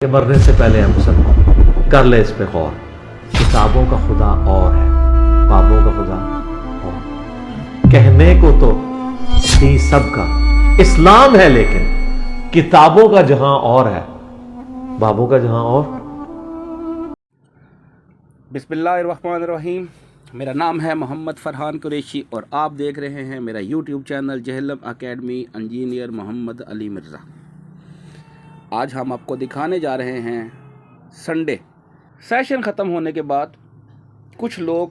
کہ مرنے سے پہلے ہے مسلمان، کر لے اس پہ غور۔ کتابوں کا خدا اور ہے، بابوں کا خدا اور۔ کہنے کو تو تھی سب کا اسلام ہے، لیکن کتابوں کا جہاں اور ہے، بابوں کا جہاں اور۔ بسم اللہ الرحمن الرحیم۔ میرا نام ہے محمد فرحان قریشی اور آپ دیکھ رہے ہیں میرا YouTube channel Jhelum academy engineer Muhammad Ali Mirza. آج ہم آپ کو دکھانے جا رہے ہیں سنڈے سیشن ختم ہونے کے بعد کچھ لوگ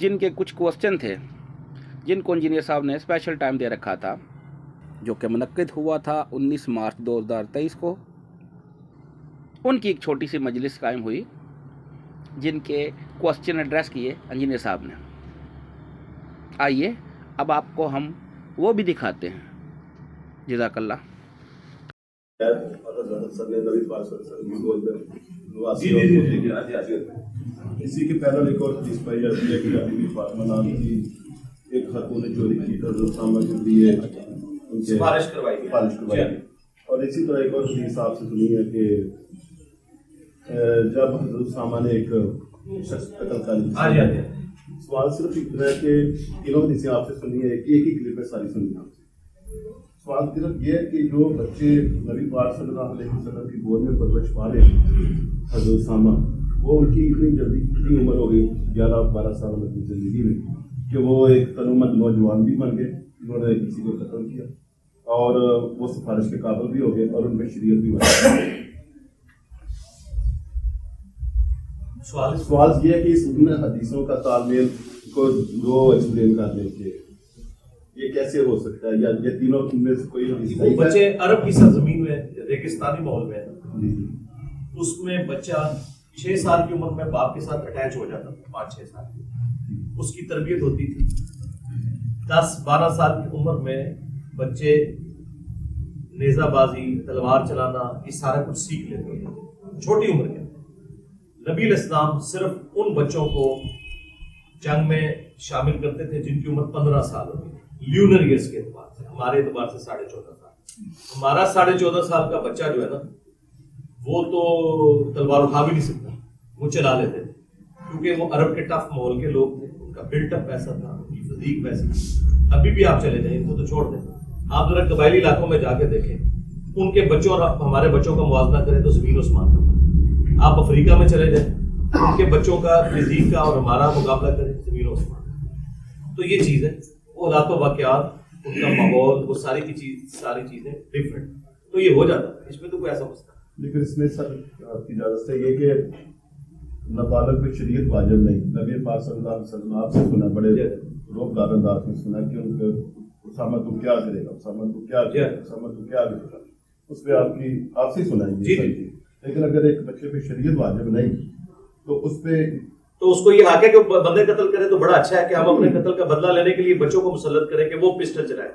جن کے کچھ کوسچن تھے، جن کو انجینئر صاحب نے اسپیشل ٹائم دے رکھا تھا، جو کہ منعقد ہوا تھا 19 مارچ 2023 کو، ان کی ایک چھوٹی سی مجلس قائم ہوئی جن کے کوسچن ایڈریس کیے انجینئر صاحب نے۔ آئیے اب آپ کو ہم وہ بھی دکھاتے ہیں۔ جزاک اللہ۔ اسی کے پہلا ایک اور حدیث پائی جاتی ہے کہ بی بی فاطمہ نام کی ایک خاتون نے چوری کی، حضرت اسامہ کے لیے سفارش کروائی، اور اسی طرح ایک اور حدیث آپ سے سنی ہے کہ جب حضرت اسامہ نے ایک شخص قتل کر دیا۔ سوال صرف اتنا ہے کہ انہوں نے آپ سے سنی ہے، ایک ہی کلپ میں ساری سنی ہے۔ سوال صرف یہ ہے کہ جو بچے نبی پاک صلی اللہ علیہ وسلم کی گود میں پرورش پا رہے ہیں، حضرت اسامہ، وہ ان کی اتنی جلدی کتنی عمر ہو گئی، 11-12 سال میں اپنی زندگی میں، کہ وہ ایک تنومند نوجوان بھی بن گئے، انہوں نے کسی کو قتل کیا اور وہ سفارش کے قابل بھی ہو گئے اور ان میں شریعت بھی بن گئی۔ سوال یہ ہے کہ اس حدیثوں کا تعمیل کو دو ایکسپلین کر دیں کہ یہ کیسے ہو سکتا ہے، یا یہ تینوں میں سے کوئی حدیث؟ وہ بچے عرب کی سرزمین میں ریگستانی ماحول میں اس میں بچہ 6 سال کی عمر میں باپ کے ساتھ اٹیچ ہو جاتا تھا، 5-6 سال کی اس کی تربیت ہوتی تھی۔ 10-12 سال کی عمر میں بچے نیزہ بازی، تلوار چلانا، یہ سارا کچھ سیکھ لیتے ہیں چھوٹی عمر کے۔ نبی علیہ السلام صرف ان بچوں کو جنگ میں شامل کرتے تھے جن کی عمر 15 سال ہوتی، لیونر ایئرس کے اعتبار سے، ہمارے اعتبار سے 14.5 سال۔ ہمارا 14.5 سال کا بچہ جو ہے نا، وہ تو تلوار اٹھا بھی نہیں سکتا، وہ چلا لیتے تھے کیونکہ وہ عرب کے ٹف ماحول کے لوگ تھے، ان کا بلٹ اپ ایسا تھا، ان کی فزیک ویسی تھی۔ ابھی بھی آپ چلے جائیں، ان کو تو چھوڑ دیں، آپ ذرا قبائلی علاقوں میں جا کے دیکھیں، ان کے بچوں اور ہمارے بچوں کا موازنہ کریں تو زمین آسمان کا۔ آپ افریقہ میں چلے جائیں، ان کے بچوں کا فزیک کا اور ہمارا مقابلہ کریں، زمین و آسمان۔ تو یہ چیز ہے، وہ حالات و واقعات، ان کا ماحول، وہ ساری چیزیں ڈفرینٹ، تو یہ ہو جاتا ہے، اس میں تو کوئی ایسا مسئلہ۔ لیکن اس میں سر آپ کی اجازت سے یہ کہ نابالغ پہ شریعت واجب نہیں۔ نبی پاک صلی اللہ علیہ وسلم آپ سے سنا، بڑے روب دار انداز میں سنا کہ ان کو اسامہ تو کیا کرے گا، اسامہ تو کیا کرے گا، اسامہ تو کیا کرے گا، اس پہ آپ سے سنا ہے۔ لیکن اگر ایک بچے پہ شریعت واجب نہیں تو اس پہ تو اس کو یہ حق ہے کہ بندے قتل کرے، تو بڑا اچھا ہے کہ ہم اپنے قتل کا بدلہ لینے کے لیے بچوں کو مسلط کریں کہ وہ پسٹل چلائیں۔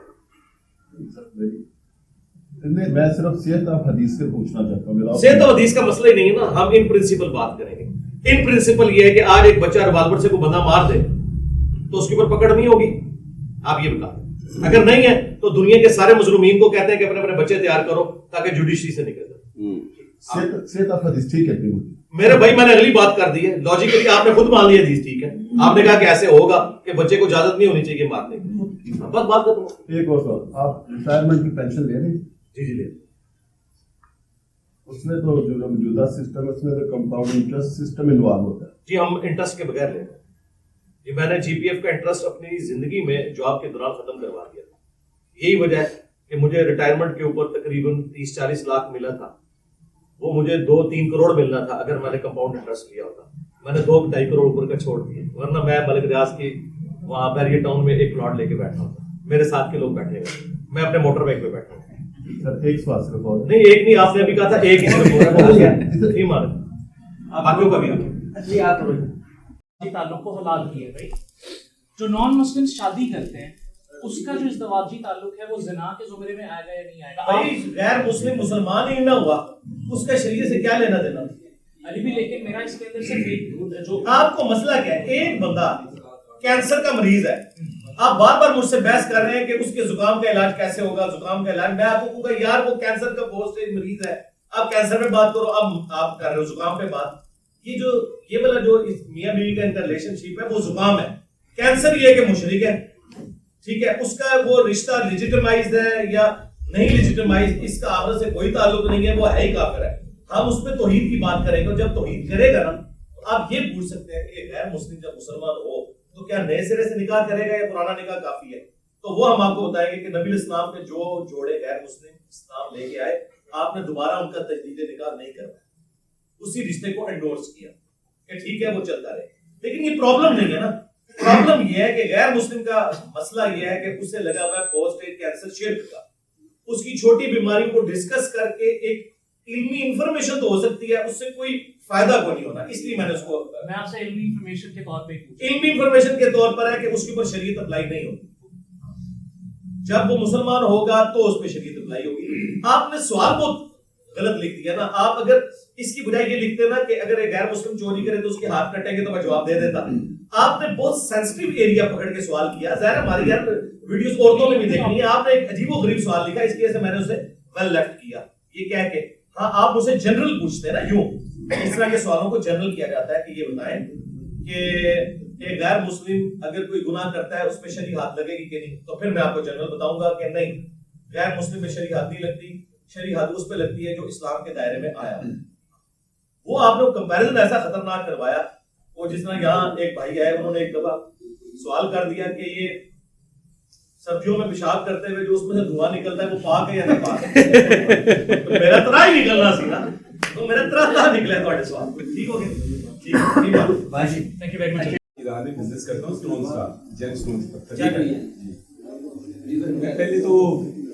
میں صرف صحت آف حدیث سے پوچھنا چاہتا ہوں۔ صحت و حدیث کا مسئلہ ہی نہیں ہے نا، ہم ان پرنسپل بات کریں گے۔ ان پرنسپل یہ ہے کہ آج ایک بچہ ریوالور سے کوئی بندہ مار دے تو اس کے اوپر پکڑ نہیں ہوگی، آپ یہ بتا دیں۔ اگر نہیں ہے تو دنیا کے سارے مظلومین کو کہتے ہیں کہ اپنے اپنے بچے تیار کرو تاکہ جوڈیشری سے نکل جائے۔ صحت آف حدیث ٹھیک ہے میرے بھائی، میں نے اگلی بات کر دی ہے، لاجیکلی آپ نے خود مان لی حدیث ٹھیک ہے، آپ نے کہا کہ ایسے ہوگا کہ بچے کو اجازت نہیں ہونی چاہیے مارنے کی، بس بات ختم۔ ایک اور سوال، آپ ریٹائرمنٹ کی پینشن لے رہے ہیں؟ جی لے۔ اس میں تو جو موجودہ سسٹم ہے اس میں تو کمپاؤنڈ انٹرسٹ سسٹم انوالو ہوتا ہے۔ جی ہم انٹرسٹ کے بغیر لے رہے ہیں۔ جی میں نے جی پی ایف کا انٹرسٹ اپنی زندگی میں جاب کے دوران ختم کروا دیا تھا۔ یہی وجہ ہے کہ مجھے ریٹائرمنٹ کے اوپر تقریباً 30-40 لاکھ ملا تھا، وہ مجھے 2-3 کروڑ ملنا تھا اگر میں نے کمپاؤنڈ انٹرسٹ لیا ہوتا۔ میں نے 2-2.5 کروڑ اوپر کا چھوڑ دیا، ورنہ میں ملک ریاض کی وہاں بیریئر ٹاؤن میں ایک پلاٹ لے کے بیٹھا ہوتا، میرے ساتھ کے لوگ بیٹھے ہوئے، میں اپنے موٹر بائک پہ بیٹھا ہوں۔ سر ایک سوال صرف اور نہیں، ایک نہیں، آپ نے ابھی کہا تھا ایک ہی صرف ہو رہا ہے، نہیں مارے باقیوں کا بھی تعلق کو حلال کیا ہے۔ جو نان مسلم شادی کرتے ہیں اس کا جو ازدواجی تعلق ہے وہ زنا کے زمرے میں آئے گا یا نہیں آئے گا؟ بھائی غیر مسلم مسلمان ہی نہ ہوا، اس کا شریعت سے کیا لینا دینا؟ علی بھی، لیکن میرا اس کے اندر صرف ایک جو آپ کو مسئلہ کیا ہے؟ ایک بندہ کینسر کا مریض ہے، آپ بار بار مجھ سے بحث کر رہے ہیں کہ اس کے زکام کا علاج کیسے ہوگا، زکام کا علاج۔ میں آپ کو کہوں گا یار وہ کینسر کا بہت سے مریض ہے، آپ کینسر پہ بات کرو، اب آپ کر رہے ہو زکام پہ بات. یہ والا جو میاں بیوی کا ان کا ریلیشن شپ ہے وہ زکام ہے. کینسر یہ کہ مشرک ہے، ٹھیک ہے، اس کا وہ رشتہ لیجیٹمائزڈ ہے یا نہیں لیجیٹمائزڈ، اس کا آخرت سے کوئی تعلق نہیں ہے، وہ ہے ہی کافر ہے. ہم اس پہ توحید کی بات کریں گے. جب توحید کرے گا نا تو آپ یہ پوچھ سکتے ہیں کہ غیر مسلم جب مسلمان ہو تو کیا نئے سرے سے نکاح کرے گا یا پرانا نکاح کافی ہے؟ تو وہ ہم آپ کو بتائیں گے کہ نبی اسلام کے جو جوڑے غیر مسلم اسلام لے کے آئے، آپ نے دوبارہ ان کا تجدید نکاح نہیں کروایا، اسی رشتے کو انڈورس کیا کہ ٹھیک ہے وہ چلتا رہے. لیکن یہ پرابلم نہیں ہے نا. پرابلم یہ ہے کہ غیر مسلم کا مسئلہ یہ ہے کہ اس سے لگا ہوا ہے پروسٹیٹ کینسر شرک کا. اس کی چھوٹی بیماری کو ڈسکس کر کے ایک علمی انفارمیشن تو ہو سکتی ہے، اس سے کوئی فائدہ کو نہیں ہونا. اس لیے میں نے اس کو میں آپ سے علمی انفارمیشن کے طور پہ علمی انفارمیشن کے طور پر ہے کہ اس کے اوپر شریعت اپلائی نہیں ہوگی. جب وہ مسلمان ہوگا تو اس پہ شریعت اپلائی ہوگی. آپ نے سوال بہت غلط لکھ دیا نا. آپ اگر اس کی بجائے یہ لکھتے نا کہ اگر ایک غیر مسلم چوری کرے تو اس کے ہاتھ کٹیں گے تو میں جواب دے دیتا. آپ نے بہت سینسٹیو ایریا پکڑ کے سوال کیا. ظاہر ہماری یار ویڈیوز عورتوں نے بھی دیکھنی ہے. آپ نے ایک عجیب و غریب سوال لکھا، اس کی وجہ سے میں نے اسے ویل لیفٹ کیا. یہ کہہ کے ہاں آپ مجھے جنرل پوچھتے ہیں نا، یوں اس طرح کے سوالوں کو جنرل کیا جاتا ہے کہ یہ بتائیں کہ ایک غیر مسلم اگر کوئی گناہ کرتا ہے اس پہ شرعی حد لگے گی کہ نہیں. تو پھر میں آپ کو جنرل بتاؤں گا کہ نہیں، غیر مسلم میں شرعی حد نہیں لگتی. شرعی حد اس پہ لگتی ہے جو اسلام کے دائرے میں آیا. وہ آپ نے کمپیریزن ایسا خطرناک کروایا. وہ جس طرح یہاں ایک بھائی آئے، انہوں نے ایک دفعہ سوال کر دیا کہ یہ سبزیوں میں پیشاب کرتے ہوئے جو اس میں سے دھواں نکلتا ہے وہ پاک ہے یا نہیں پاک؟ میرا طرح ہی نکلنا سی نا، تو میرا طرح نہ نکلے تھوڑے سوال. ٹھیک ہو گیا؟ ٹھیک ہے بھائی، thank you very much. Iran میں بزنس کرتا ہوں سٹونز کا، جیم سٹونز کا. میں پہلے تو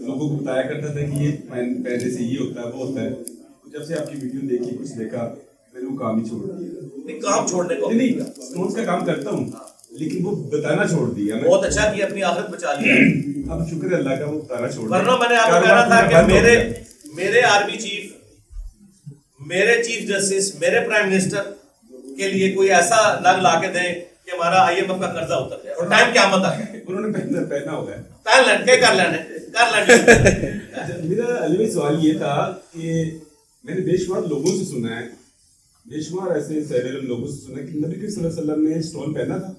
لوگوں کو بتایا کرتا تھا کہ یہ پہننے سے یہ ہوتا ہے وہ ہوتا ہے. جب سے آپ کی ویڈیو دیکھی کچھ دیکھا میں نے وہ کام ہی چھوڑ دیا. کام چھوڑنے کو نہیں، سٹونز کا کام کرتا ہوں لیکن وہ بتانا چھوڑ دیا. بہت اچھا کیا، اپنی آخرت بچا لیا. اب شکر ہے اللہ کا، وہ بتانا چھوڑ دیا. ورنہ میں نے آپ کو کہنا تھا کہ میرے آرمی چیف، میرے چیف جسٹس، میرے پرائم منسٹر کے لیے کوئی ایسا نگ لا کے دیں کہ ہمارا IMF کا قرضہ اتر جائے اور ٹائم قیامت آ جائے. انہوں نے پہنا ہوگا ہے. پہن لیں کیا کر لینے. میرا علی سوال یہ تھا کہ میں نے بے شمار لوگوں سے سنا ہے، بے شمار ایسے سیر علم لوگوں سے سنا ہے کہ نبی کریم صلی اللہ علیہ وسلم نے اسٹون پہنا تھا.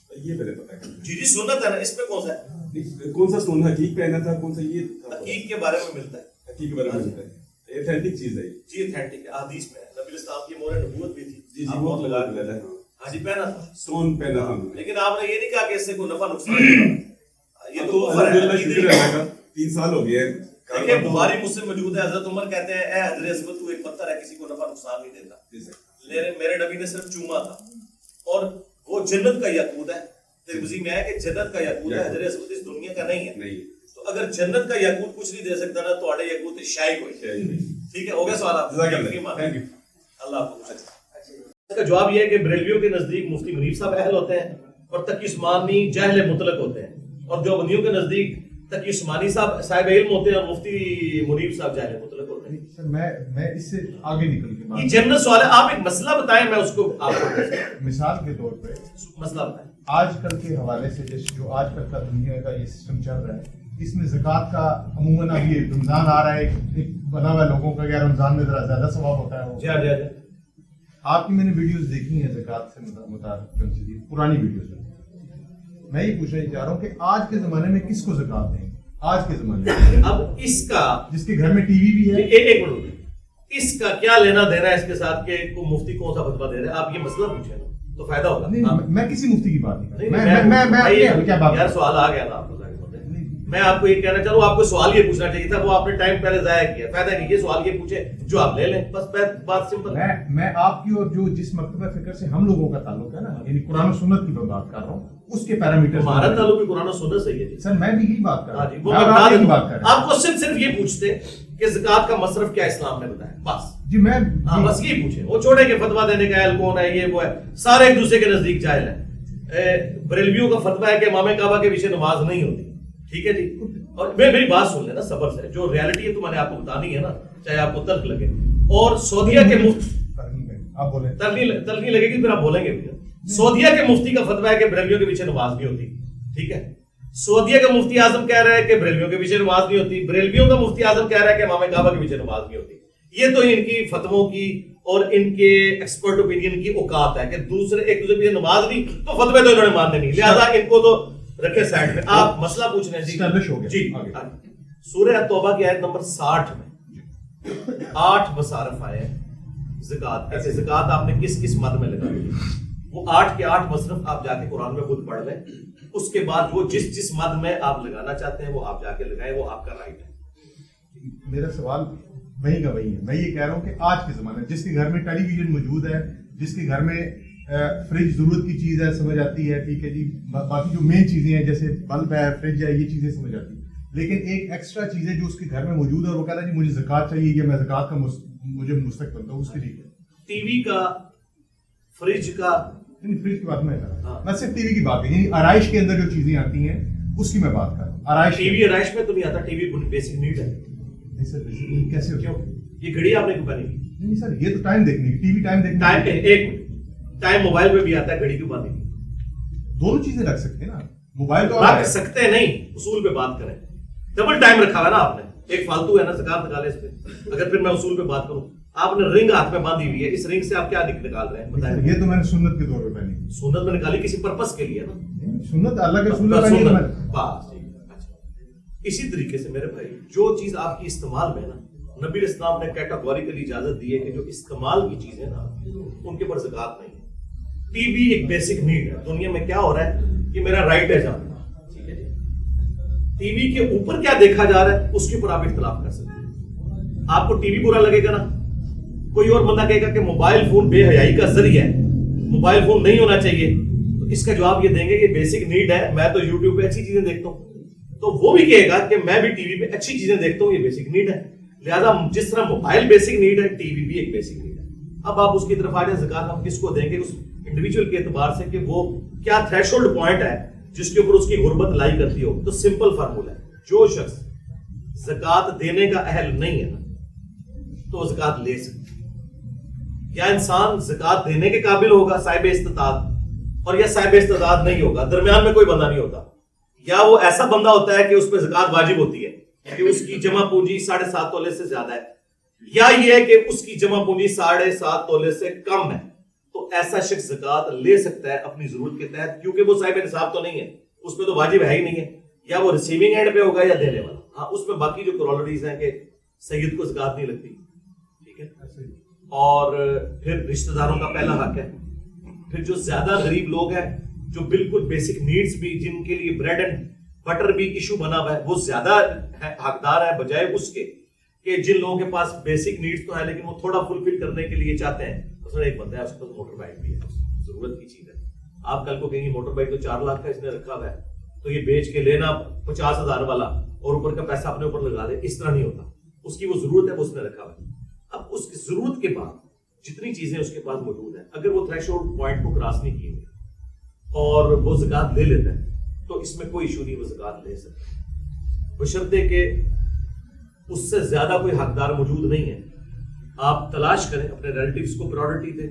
یہ پہلے پتا ہے جی سنت ہے نا. اس میں کون سا ہے؟ کون سا اسٹون حقیق پہنا تھا، کون سا یہ حقیق کے بارے میں ملتا ہے. حقیق کے بارے میں ملتا ہے. ایتھینٹک چیز ہے جی ایتھینٹک ہے. حدیث میں نبی اسلام کی مہر نبوت بھی تھی. جی بہت لگا کے ہے. ہاں جی پہنا تھا، اسٹون پہنا تھا. لیکن آپ نے یہ نہیں کہا کہ اس سے کوئی نفع نقصان نہیں. یہ تو الحمدللہ شکر ہے اللہ کا. 3 سال ہو گئے. دیکھیں بخاری مسلم موجود ہے. حضرت عمر کہتے ہیں اے حضرت عصمت تو ایک پتھر ہے، کسی کو نفع نقصان نہیں دیتا. میرے نبی نے صرف چوما تھا اور وہ جنت کا یاقوت ہے. ترمذی میں ہے کہ جنت کا یاقوت ہے، حضرت عصمت اس دنیا کا نہیں ہے. تو اگر جنت کا یاقوت کچھ نہیں دے سکتا نا تو اڑے یاقوت شائی کوئی. ٹھیک ہے، ہو گیا سوال آپ. اللہ حافظ. اس کا جواب یہ ہے کہ بریلویوں کے نزدیک مفتی منیب صاحب اہل ہوتے ہیں اور تقی عثمانی جہل مطلق ہوتے ہیں، اور دیوبندیوں کے نزدیک تقی عثمانی صاحب علم ہوتے ہیں اور مفتی منیب صاحب جہل مطلق ہوتے ہیں. سر میں اس سے آگے نکل کے یہ جنرل سوال ہے. آپ ایک مسئلہ بتائیں، میں اس کو آپ کو مثال کے طور پہ مسئلہ بتائیں. آج کل کے حوالے سے جو آج کل کا دنیا کا یہ سسٹم چل رہا ہے، اس میں زکوٰۃ کا عموماً اب یہ رمضان آ رہا ہے، ایک بنا ہوا لوگوں کا کہ رمضان میں ذرا زیادہ ثواب ہوتا ہے. جی آپ کی میں نے ویڈیوز دیکھی ہیں زکوٰۃ سے متعلق، پرانی ویڈیوز میں. میں یہ پوچھنا چاہ رہا ہوں کہ آج کے زمانے میں کس کو زکوٰۃ دیں؟ آج کے زمانے میں اب اس کا جس کے گھر میں ٹی وی بھی ہے. ایک منٹ، اس کا کیا لینا دینا ہے اس کے ساتھ کہ مفتی کون سا فتویٰ دے رہے ہیں؟ آپ یہ مسئلہ پوچھیں تو فائدہ ہوگا. میں کسی مفتی کی بات نہیں کر رہا. یار سوال آ گیا نا آپ کو. میں آپ کو یہ کہنا چاہوں آپ کو سوال یہ پوچھنا چاہیے تھا، وہ آپ نے ٹائم پہلے ضائع کیا. فائدہ نہیں، یہ سوال یہ پوچھے جو آپ لے لیں، بس بات سمپل. میں آپ کی اور جو جس مکتبہ فکر سے ہم لوگوں کا تعلق ہے نا، یعنی قرآن و سنت کی میں بات کر رہا ہوں، اس کے پیرامیٹر. ہمارا تعلق بھی قرآن و سنت سے ہے سر. میں بھی یہی بات کر رہا ہوں. آپ کو صرف یہ پوچھتے کہ زکوٰۃ کا مصرف کیا اسلام نے بتایا، بس. جی میں بس یہی پوچھے. وہ چھوڑے کہ فتویٰ دینے کا اہل کون ہے، یہ وہ ہے، سارے ایک دوسرے کے نزدیک جاہل ہیں. بریلویوں کا فتویٰ ہے کہ امام کعبہ کے پیچھے نماز نہیں ہوتی. ٹھیک ہے جی، اور میری بات سن لینا صبر سے. جو ریالٹی ہے تو میں نے آپ کو بتانی ہے نا، چاہے آپ کو تلخ لگے. اور سعودیہ کے مفتی تلخ نہیں لگے گی پھر آپ بولیں گے بھی. سعودیہ کے مفتی کا فتویٰ ہے کہ بریلویوں کے پیچھے نماز نہیں ہوتی. ٹھیک ہے، سعودیہ کا مفتی اعظم کہہ رہا ہے کہ بریلویوں کے پیچھے نماز نہیں ہوتی. بریلویوں کا مفتی اعظم کہہ رہا ہے کہ امام کعبہ کے پیچھے نماز نہیں ہوتی. یہ تو ان کی فتووں کی اور ان کے ایکسپرٹ اوپینین کی اوقات ہے کہ دوسرے ایک دوسرے کی نماز نہیں تو فتوے تو انہوں نے ماننے نہیں، لہذا ان کو تو رکھے سائڈ میں. آپ مسئلہ پوچھ رہے ہیں جی. اسٹیبلش ہو گیا. جی سورہ توبہ کی آیت نمبر 60 میں 8 مصارف آئے ہیں زکوٰۃ. ایسے زکوٰۃ آپ نے کس کس مد میں لگائی ہے، وہ 8 کے 8 مصرف آپ جا کے قرآن میں خود پڑھ لیں. اس کے بعد وہ جس جس مد میں آپ لگانا چاہتے ہیں وہ آپ جا کے لگائیں، وہ آپ کا رائٹ ہے. میرا سوال وہی کا وہی ہے. میں یہ کہہ رہا ہوں کہ آج کے زمانے جس کے گھر میں ٹیلی ویژن موجود ہے، جس کے گھر میں فریج ضرورت کی چیز ہے، سمجھ آتی ہے، ٹھیک ہے جی، باقی جو مین چیزیں ہیں جیسے بلب ہے، فریج ہے، یہ چیزیں سمجھ آتی ہیں. لیکن ایک ایکسٹرا چیز ہے جو اس کے گھر میں موجود ہے اور وہ کہتا ہے جی مجھے زکوٰۃ چاہیے یا میں زکوٰۃ کا مجھے مستحق بنتا ہوں، اس کے لیے ٹی وی کا، فریج کا. فریج کی بات میں کر رہا ہوں، میں صرف ٹی وی کی بات یعنی آرائش کے اندر جو چیزیں آتی ہیں اس کی میں بات کر رہا ہوں. آرائش ٹی وی آرائش میں تو نہیں آتا، ٹی وی بیسک نیڈ ہے. نہیں سر، کیسے کیوں یہ گھڑی آپ نے کیوں بنی؟ نہیں سر، یہ تو ٹائم دیکھنے کی، ٹی وی ٹائم دیکھنے ٹائم ایک ٹائم موبائل پہ بھی آتا ہے، گھڑی کیوں باندھی؟ دونوں چیزیں رکھ سکتے ہیں نا. موبائل تو رکھ سکتے ہیں نہیں، اصول پہ بات کریں. ڈبل ٹائم رکھا ہوا ہے نا آپ نے، ایک فالتو ہے نا زکوٰۃ نکالے اس پہ. اگر پھر میں اصول پہ بات کروں، آپ نے رنگ ہاتھ میں باندھی ہوئی ہے، اس رنگ سے آپ کیا نکال رہے ہیں بتائیں؟ یہ تو میں نے سنت کے طور پہ پہنی. سنت میں نکالی کسی پرپس کے لیے نا، سنت اللہ کے رسول نے پہنی ہے. بس ٹھیک ہے. اچھا اسی طریقے سے میرے بھائی جو چیز آپ کی استعمال میں نا، نبی اسلام نے کیٹاگوریکلی اجازت دی ہے کہ جو استعمال کی چیزیں نا ان کے اوپر زکوٰۃ نہیں. ٹی وی ایک بیسک نیڈ ہے. دنیا میں کیا ہو رہا ہے کہ میرا رائٹ ہے جاننا، ٹھیک ہے جی. ٹی وی کے اوپر کیا دیکھا جا رہا ہے اس کے اوپر آپ اختلاف کر سکتے ہیں. آپ کو ٹی وی برا لگے گا نا، کوئی اور بندہ کہے گا کہ موبائل فون بے حیائی کا ذریعہ ہے، موبائل فون نہیں ہونا چاہیے، تو اس کا جواب یہ دیں گے کہ بیسک نیڈ ہے، میں تو یوٹیوب پہ اچھی چیزیں دیکھتا ہوں. تو وہ بھی کہے گا کہ میں بھی ٹی وی پہ اچھی چیزیں دیکھتا ہوں، یہ بیسک نیڈ ہے. لہذا جس طرح موبائل بیسک نیڈ ہے، ٹی وی بھی ایک بیسک نیڈ ہے. اب آپ اس کی طرف آ جائیں، زکوٰۃ ہم کس کو دیں گے اس انڈیویجول کے اعتبار سے کہ وہ کیا تھریش ہولڈ پوائنٹ ہے جس کے اوپر اس کی غربت لائی کرتی ہو. تو سمپل فارمولا ہے، جو شخص زکوٰۃ دینے کا اہل نہیں ہے نا تو زکوٰۃ لے سکتے. یا انسان زکوٰۃ دینے کے قابل ہوگا صاحب استطاعت، اور یا صاحب استطاعت نہیں ہوگا، درمیان میں کوئی بندہ نہیں ہوتا. یا وہ ایسا بندہ ہوتا ہے کہ اس پہ زکوٰۃ واجب ہوتی ہے کہ اس کی جمع پونجی 7.5 تولے سے زیادہ ہے، یا یہ ہے کہ اس کی جمع پونجی 7.5 تولے سے کم ہے. تو ایسا شخص زکوٰۃ لے سکتا ہے اپنی ضرورت کے تحت، کیونکہ وہ صاحب نصاب تو نہیں ہے، اس پہ تو واجب ہے ہی نہیں ہے. یا وہ ریسیونگ اینڈ پہ ہوگا یا دینے والا. ہاں اس میں باقی جو کرولریز ہیں کہ سید کو زکوٰۃ نہیں لگتی، ٹھیک ہے. اور پھر رشتہ داروں کا پہلا حق ہے. پھر جو زیادہ غریب لوگ ہیں جو بالکل بیسک نیڈز بھی، جن کے لیے بریڈ اینڈ بٹر بھی ایشو بنا ہوا ہے، وہ زیادہ حقدار ہے بجائے اس کے کہ جن لوگوں کے پاس بیسک نیڈز تو ہے لیکن وہ تھوڑا فلفل کرنے کے لیے چاہتے ہیں. مثلا ایک بندہ ہے اس کے پاس موٹر بائک بھی ہے، ضرورت کی چیز ہے. آپ کل کو کہیں گے موٹر بائک تو 4 لاکھ کا اس نے رکھا ہوا ہے تو یہ بیچ کے لینا 50,000 والا اور اوپر کا پیسہ اپنے اوپر لگا دے، اس طرح نہیں ہوتا. اس کی وہ ضرورت ہے، وہ اس نے رکھا ہوا ہے. اب اس کی ضرورت کے بعد جتنی چیزیں اس کے پاس موجود ہیں، اگر وہ تھریش ہولڈ پوائنٹ کو کراس نہیں کیے اور وہ زکوٰۃ لے لیتا ہے تو اس میں کوئی ایشو نہیں، وہ زکوٰۃ لے سکتا ہے بشرطے کہ اس سے زیادہ کوئی حقدار موجود نہیں ہے. آپ تلاش کریں، اپنے ریلیٹیوز کو پرائورٹی دیں،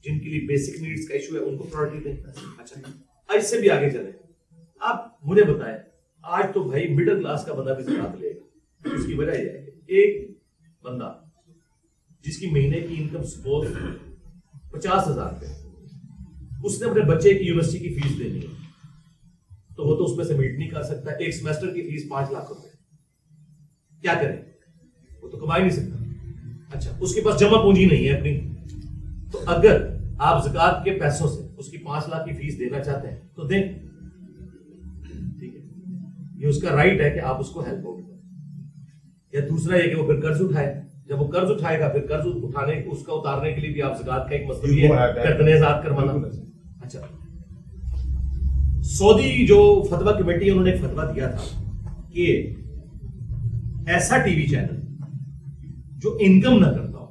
جن کے لیے بیسک نیڈز کا ایشو ہے ان کو پرائورٹی دیں. اچھا اس سے بھی آگے چلیں. آپ مجھے بتائیں، آج تو بھائی مڈل کلاس کا بندہ بھی زکوٰۃ لے گا. اس کی وجہ یہ ہے کہ ایک بندہ جس کی مہینے کی انکم سپوز 50,000 روپے، اس نے اپنے بچے کی یونیورسٹی کی فیس دینی ہے تو وہ تو اس میں سے میٹ نہیں کر سکتا. ایک سیمسٹر کی فیس 5 لاکھ روپے، کیا کرے؟ وہ تو کما ہی نہیں سکتا. اچھا اس کے پاس جمع پونجی نہیں ہے اپنی، تو اگر آپ زکوٰۃ کے پیسوں سے اس کی 5 لاکھ کی فیس دینا چاہتے ہیں تو دیں، ٹھیک ہے. یہ اس کا رائٹ ہے کہ آپ اس کو ہیلپ آؤٹ کریں. یا دوسرا یہ کہ وہ پھر قرض اٹھائے، جب وہ قرض اٹھائے گا پھر قرض اٹھانے اس کا اتارنے کے لیے بھی آپ زکوٰۃ کا ایک مطلب یہ گردنیں آزاد کروانا. اچھا سعودی جو فتویٰ کمیٹی انہوں نے ایک فتویٰ دیا تھا کہ ایسا ٹی وی چینل جو انکم نہ کرتا ہو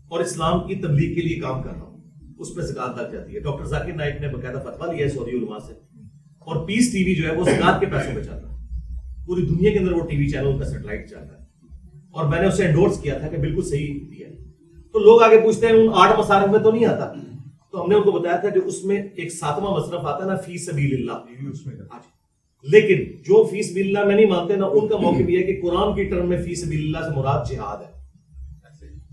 اور اسلام کی تبلیغ کے لیے کام کر رہا ہو اس پہ زکوٰۃ لگ جاتی ہے. ڈاکٹر ذاکر نائک نے باقاعدہ فتویٰ لیا ہے سعودی علماء سے، اور پیس ٹی وی جو ہے وہ زکوٰۃ کے پیسوں پہ چلتا ہے. پوری دنیا کے اندر وہ ٹی وی چینل کا سیٹلائٹ چلتا ہے، اور میں نے اسے انڈورس کیا تھا کہ بالکل صحیح دیا. تو لوگ آگے پوچھتے ہیں ان 8 مصارف میں تو نہیں آتا، تو ہم نے ان کو بتایا تھا کہ اس میں ایک 7واں مصرف آتا ہے نا، فی سبیل اللہ. لیکن جو فی سبیل اللہ میں نہیں مانتے نا، ان کا موقف یہ ہے کہ قرآن کی ٹرم میں فی سبیل اللہ سے مراد جہاد ہے.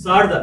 60,000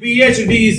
PhDs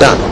done.